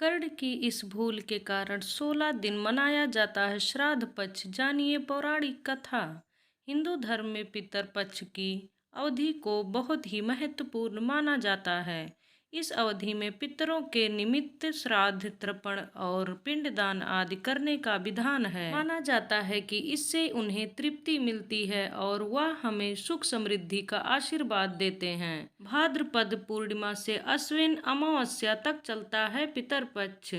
कर्ण की इस भूल के कारण 16 दिन मनाया जाता है श्राद्ध पक्ष। जानिए पौराणिक कथा। हिंदू धर्म में पितर पक्ष की अवधि को बहुत ही महत्वपूर्ण माना जाता है। इस अवधि में पितरों के निमित्त श्राद्ध तर्पण और पिंडदान आदि करने का विधान है। माना जाता है कि इससे उन्हें तृप्ति मिलती है और वह हमें सुख समृद्धि का आशीर्वाद देते हैं। भाद्रपद पूर्णिमा से अश्विन अमावस्या तक चलता है पितर पक्ष।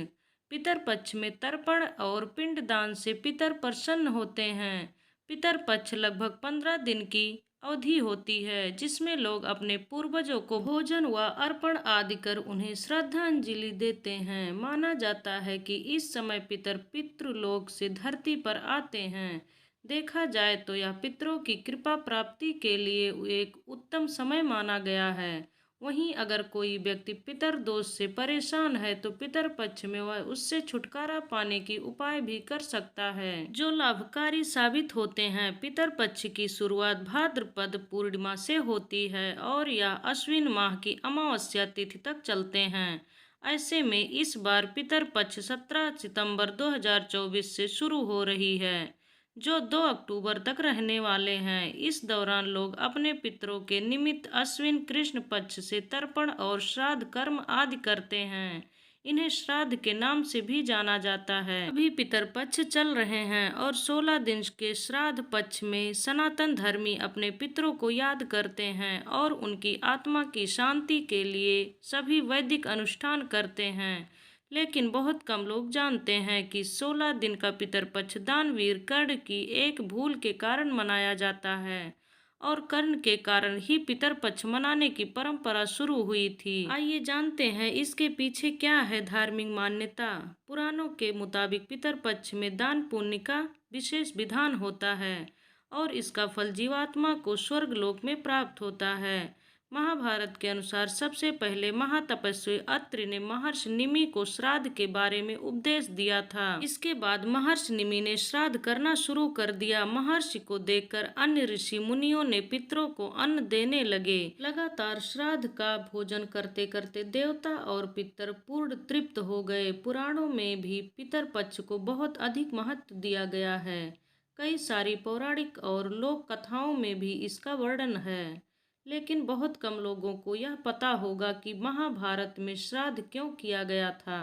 पितर पक्ष में तर्पण और पिंडदान से पितर प्रसन्न होते हैं। पितर पक्ष लगभग 15 दिन की अवधि होती है, जिसमें लोग अपने पूर्वजों को भोजन व अर्पण आदि कर उन्हें श्रद्धांजलि देते हैं। माना जाता है कि इस समय पितर पितृलोक से धरती पर आते हैं। देखा जाए तो यह पितरों की कृपा प्राप्ति के लिए एक उत्तम समय माना गया है। वहीं अगर कोई व्यक्ति पितर दोष से परेशान है तो पितर पक्ष में वह उससे छुटकारा पाने की उपाय भी कर सकता है, जो लाभकारी साबित होते हैं। पितर पक्ष की शुरुआत भाद्रपद पूर्णिमा से होती है और यह अश्विन माह की अमावस्या तिथि तक चलते हैं। ऐसे में इस बार पितर पक्ष 17 सितंबर 2024 से शुरू हो रही है, जो 2 अक्टूबर तक रहने वाले हैं। इस दौरान लोग अपने पितरों के निमित्त अश्विन कृष्ण पक्ष से तर्पण और श्राद्ध कर्म आदि करते हैं। इन्हें श्राद्ध के नाम से भी जाना जाता है। अभी पितर पक्ष चल रहे हैं और 16 दिन के श्राद्ध पक्ष में सनातन धर्मी अपने पितरों को याद करते हैं और उनकी आत्मा की शांति के लिए सभी वैदिक अनुष्ठान करते हैं। लेकिन बहुत कम लोग जानते हैं कि 16 दिन का पितर पक्ष दानवीर कर्ण की एक भूल के कारण मनाया जाता है और कर्ण के कारण ही पितर पक्ष मनाने की परंपरा शुरू हुई थी। आइए जानते हैं इसके पीछे क्या है धार्मिक मान्यता। पुराणों के मुताबिक पितर पक्ष में दान पुण्य का विशेष विधान होता है और इसका फल जीवात्मा को स्वर्ग लोक में प्राप्त होता है। महाभारत के अनुसार सबसे पहले महातपस्वी अत्रि ने महर्षि निमि को श्राद्ध के बारे में उपदेश दिया था। इसके बाद महर्षि निमि ने श्राद्ध करना शुरू कर दिया। महर्षि को देखकर अन्य ऋषि मुनियों ने पितरों को अन्न देने लगे। लगातार श्राद्ध का भोजन करते करते देवता और पितर पूर्ण तृप्त हो गए। पुराणों में भी पितर पक्ष को बहुत अधिक महत्व दिया गया है। कई सारी पौराणिक और लोक कथाओं में भी इसका वर्णन है, लेकिन बहुत कम लोगों को यह पता होगा कि महाभारत में श्राद्ध क्यों किया गया था।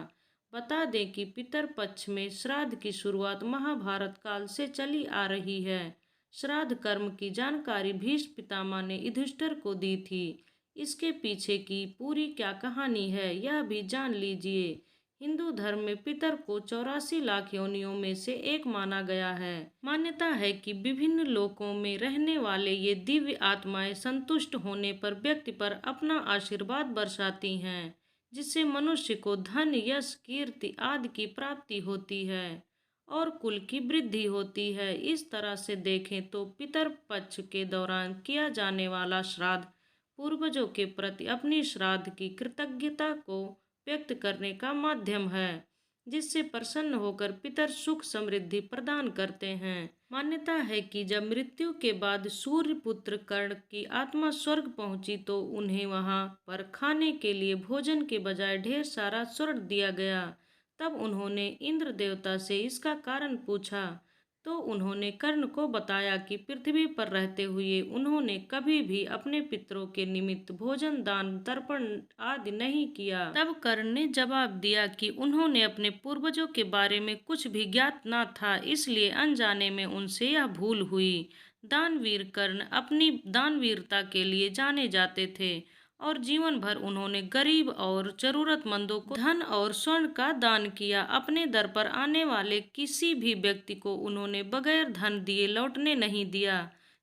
बता दें कि पितर पक्ष में श्राद्ध की शुरुआत महाभारत काल से चली आ रही है। श्राद्ध कर्म की जानकारी भीष्म पितामह ने युधिष्ठिर को दी थी। इसके पीछे की पूरी क्या कहानी है, यह भी जान लीजिए। हिंदू धर्म में पितर को 84 लाख योनियों में से एक माना गया है। मान्यता है कि विभिन्न लोकों में रहने वाले ये दिव्य आत्माएं संतुष्ट होने पर व्यक्ति पर अपना आशीर्वाद बरसाती हैं, जिससे मनुष्य को धन, यश, कीर्ति आदि की प्राप्ति होती है और कुल की वृद्धि होती है। इस तरह से देखें तो पितर पक्ष के दौरान किया जाने वाला श्राद्ध पूर्वजों के प्रति अपनी श्राद्ध की कृतज्ञता को व्यक्त करने का माध्यम है, जिससे प्रसन्न होकर पितर सुख समृद्धि प्रदान करते हैं। मान्यता है कि जब मृत्यु के बाद सूर्य पुत्र कर्ण की आत्मा स्वर्ग पहुंची तो उन्हें वहां पर खाने के लिए भोजन के बजाय ढेर सारा स्वर्ण दिया गया। तब उन्होंने इंद्र देवता से इसका कारण पूछा तो उन्होंने कर्ण को बताया कि पृथ्वी पर रहते हुए उन्होंने कभी भी अपने पितरों के निमित्त भोजन, दान, तर्पण आदि नहीं किया। तब कर्ण ने जवाब दिया कि उन्होंने अपने पूर्वजों के बारे में कुछ भी ज्ञात न था, इसलिए अनजाने में उनसे यह भूल हुई। दानवीर कर्ण अपनी दानवीरता के लिए जाने जाते थे और जीवन भर उन्होंने गरीब और जरूरतमंदों को धन और स्वर्ण का दान किया। अपने दर पर आने वाले किसी भी व्यक्ति को उन्होंने बगैर धन दिए लौटने नहीं दिया।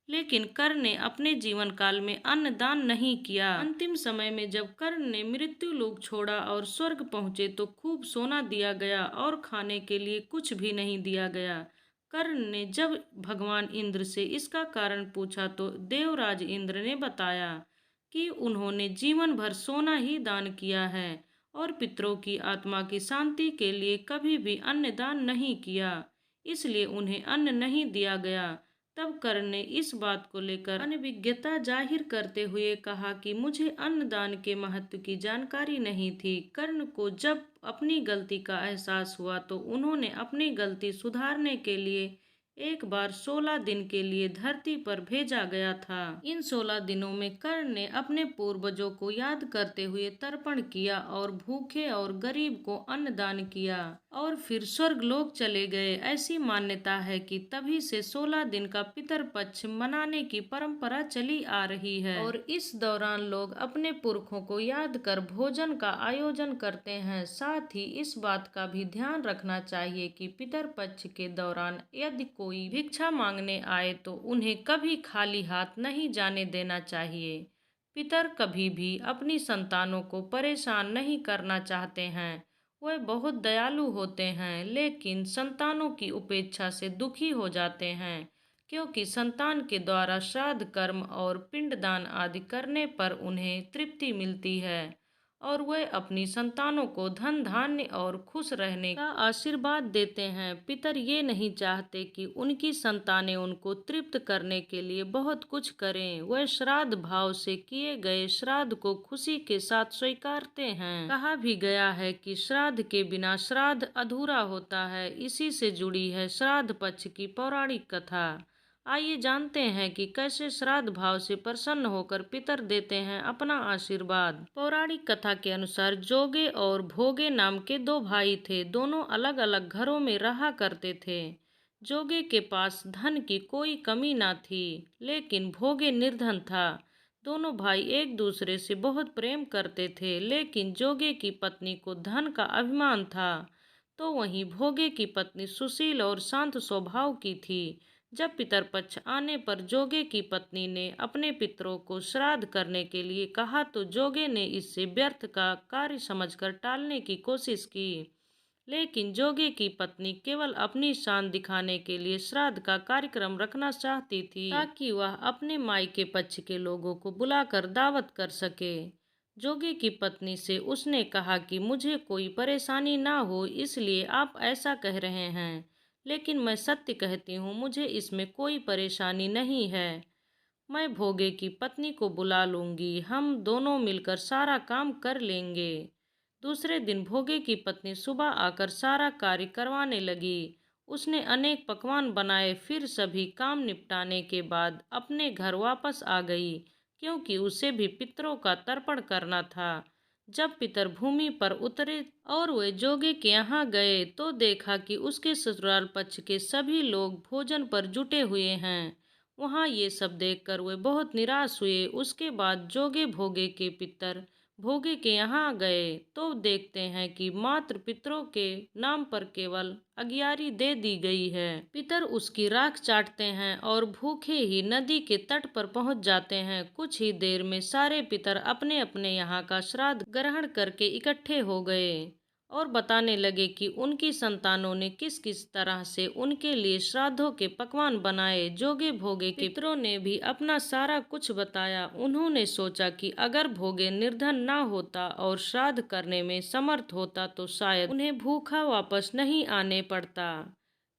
लेकिन कर्ण ने अपने जीवन काल में अन्न दान नहीं किया। अंतिम समय में जब कर्ण ने मृत्यु लोक छोड़ा और स्वर्ग पहुंचे तो खूब सोना दिया गया और खाने के लिए कुछ भी नहीं दिया गया। कर्ण ने जब भगवान इंद्र से इसका कारण पूछा तो देवराज इंद्र ने बताया कि उन्होंने जीवन भर सोना ही दान किया है और पितरों की आत्मा की शांति के लिए कभी भी अन्न दान नहीं किया, इसलिए उन्हें अन्न नहीं दिया गया। तब कर्ण ने इस बात को लेकर अनभिज्ञता जाहिर करते हुए कहा कि मुझे अन्नदान के महत्व की जानकारी नहीं थी। कर्ण को जब अपनी गलती का एहसास हुआ तो उन्होंने अपनी गलती सुधारने के लिए एक बार 16 दिन के लिए धरती पर भेजा गया था। इन 16 दिनों में कर्ण ने अपने पूर्वजों को याद करते हुए तर्पण किया और भूखे और गरीब को अन्नदान किया और फिर स्वर्गलोक चले गए। ऐसी मान्यता है कि तभी से 16 दिन का पितर पक्ष मनाने की परंपरा चली आ रही है और इस दौरान लोग अपने पुरखों को याद कर भोजन का आयोजन करते हैं। साथ ही इस बात का भी ध्यान रखना चाहिए कि पितर पक्ष के दौरान यदि कोई भिक्षा मांगने आए तो उन्हें कभी खाली हाथ नहीं जाने देना चाहिए। पितर कभी भी अपनी संतानों को परेशान नहीं करना चाहते हैं। वह बहुत दयालु होते हैं, लेकिन संतानों की उपेक्षा से दुखी हो जाते हैं, क्योंकि संतान के द्वारा श्राद्ध कर्म और पिंडदान आदि करने पर उन्हें तृप्ति मिलती है और वह अपनी संतानों को धन धान्य और खुश रहने का आशीर्वाद देते हैं। पितर ये नहीं चाहते कि उनकी संतानें उनको तृप्त करने के लिए बहुत कुछ करें। वह श्राद्ध भाव से किए गए श्राद्ध को खुशी के साथ स्वीकारते हैं। कहा भी गया है कि श्राद्ध के बिना श्राद्ध अधूरा होता है। इसी से जुड़ी है श्राद्ध पक्ष की पौराणिक कथा। आइए जानते हैं कि कैसे श्राद्ध भाव से प्रसन्न होकर पितर देते हैं अपना आशीर्वाद। पौराणिक कथा के अनुसार जोगे और भोगे नाम के दो भाई थे। दोनों अलग अलग घरों में रहा करते थे। जोगे के पास धन की कोई कमी ना थी, लेकिन भोगे निर्धन था। दोनों भाई एक दूसरे से बहुत प्रेम करते थे, लेकिन जोगे की पत्नी को धन का अभिमान था, तो वहीं भोगे की पत्नी सुशील और शांत स्वभाव की थी। जब पितरपक्ष आने पर जोगे की पत्नी ने अपने पितरों को श्राद्ध करने के लिए कहा तो जोगे ने इसे व्यर्थ का कार्य समझकर टालने की कोशिश की, लेकिन जोगे की पत्नी केवल अपनी शान दिखाने के लिए श्राद्ध का कार्यक्रम रखना चाहती थी, ताकि वह अपने मायके पक्ष के लोगों को बुलाकर दावत कर सके। जोगे की पत्नी से उसने कहा कि मुझे कोई परेशानी ना हो, इसलिए आप ऐसा कह रहे हैं, लेकिन मैं सत्य कहती हूँ, मुझे इसमें कोई परेशानी नहीं है। मैं भोगे की पत्नी को बुला लूंगी, हम दोनों मिलकर सारा काम कर लेंगे। दूसरे दिन भोगे की पत्नी सुबह आकर सारा कार्य करवाने लगी। उसने अनेक पकवान बनाए, फिर सभी काम निपटाने के बाद अपने घर वापस आ गई, क्योंकि उसे भी पितरों का तर्पण करना था। जब पितर भूमि पर उतरे और वे जोगे के यहाँ गए तो देखा कि उसके ससुराल पक्ष के सभी लोग भोजन पर जुटे हुए हैं। वहाँ ये सब देखकर वे बहुत निराश हुए। उसके बाद जोगे भोगे के पितर भोगे के यहाँ गए तो देखते हैं कि मात्र पितरों के नाम पर केवल अगियारी दे दी गई है। पितर उसकी राख चाटते हैं और भूखे ही नदी के तट पर पहुंच जाते हैं। कुछ ही देर में सारे पितर अपने अपने यहाँ का श्राद्ध ग्रहण करके इकट्ठे हो गए और बताने लगे कि उनकी संतानों ने किस किस तरह से उनके लिए श्राद्धों के पकवान बनाए। जोगे भोगे के पितरों ने भी अपना सारा कुछ बताया। उन्होंने सोचा कि अगर भोगे निर्धन ना होता और श्राद्ध करने में समर्थ होता तो शायद उन्हें भूखा वापस नहीं आने पड़ता,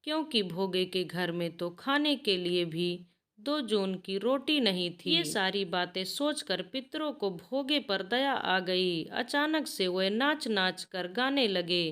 क्योंकि भोगे के घर में तो खाने के लिए भी 2 जून की रोटी नहीं थी। ये सारी बातें सोचकर पितरों को भोगे पर दया आ गई। अचानक से वे नाच नाच कर गाने लगे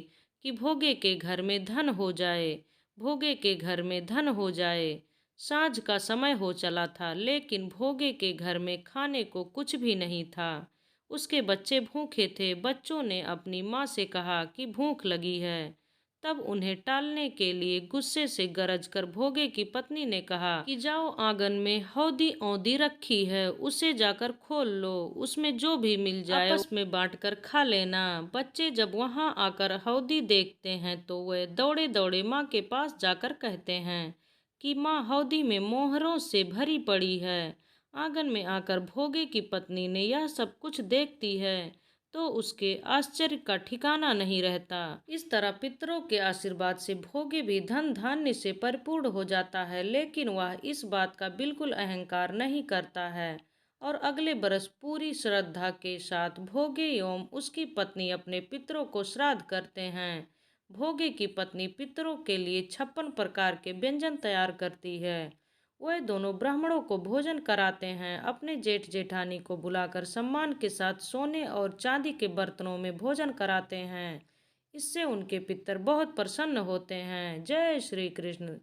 कि भोगे के घर में धन हो जाए, भोगे के घर में धन हो जाए। सांझ का समय हो चला था, लेकिन भोगे के घर में खाने को कुछ भी नहीं था। उसके बच्चे भूखे थे। बच्चों ने अपनी माँ से कहा कि भूख लगी है। तब उन्हें टालने के लिए गुस्से से गरज कर भोगे की पत्नी ने कहा कि जाओ, आंगन में हौदी औंधी रखी है, उसे जाकर खोल लो, उसमें जो भी मिल जाए आपस में बांटकर खा लेना। बच्चे जब वहां आकर हौदी देखते हैं तो वे दौड़े दौड़े माँ के पास जाकर कहते हैं कि माँ, हौदी में मोहरों से भरी पड़ी है। आंगन में आकर भोगे की पत्नी ने यह सब कुछ देखती है तो उसके आश्चर्य का ठिकाना नहीं रहता। इस तरह पितरों के आशीर्वाद से भोगे भी धन धान्य से परिपूर्ण हो जाता है, लेकिन वह इस बात का बिल्कुल अहंकार नहीं करता है और अगले बरस पूरी श्रद्धा के साथ भोगे एवं उसकी पत्नी अपने पितरों को श्राद्ध करते हैं। भोगे की पत्नी पितरों के लिए 56 प्रकार के व्यंजन तैयार करती है। वे दोनों ब्राह्मणों को भोजन कराते हैं। अपने जेठ जेठानी को बुलाकर सम्मान के साथ सोने और चांदी के बर्तनों में भोजन कराते हैं। इससे उनके पितर बहुत प्रसन्न होते हैं। जय श्री कृष्ण।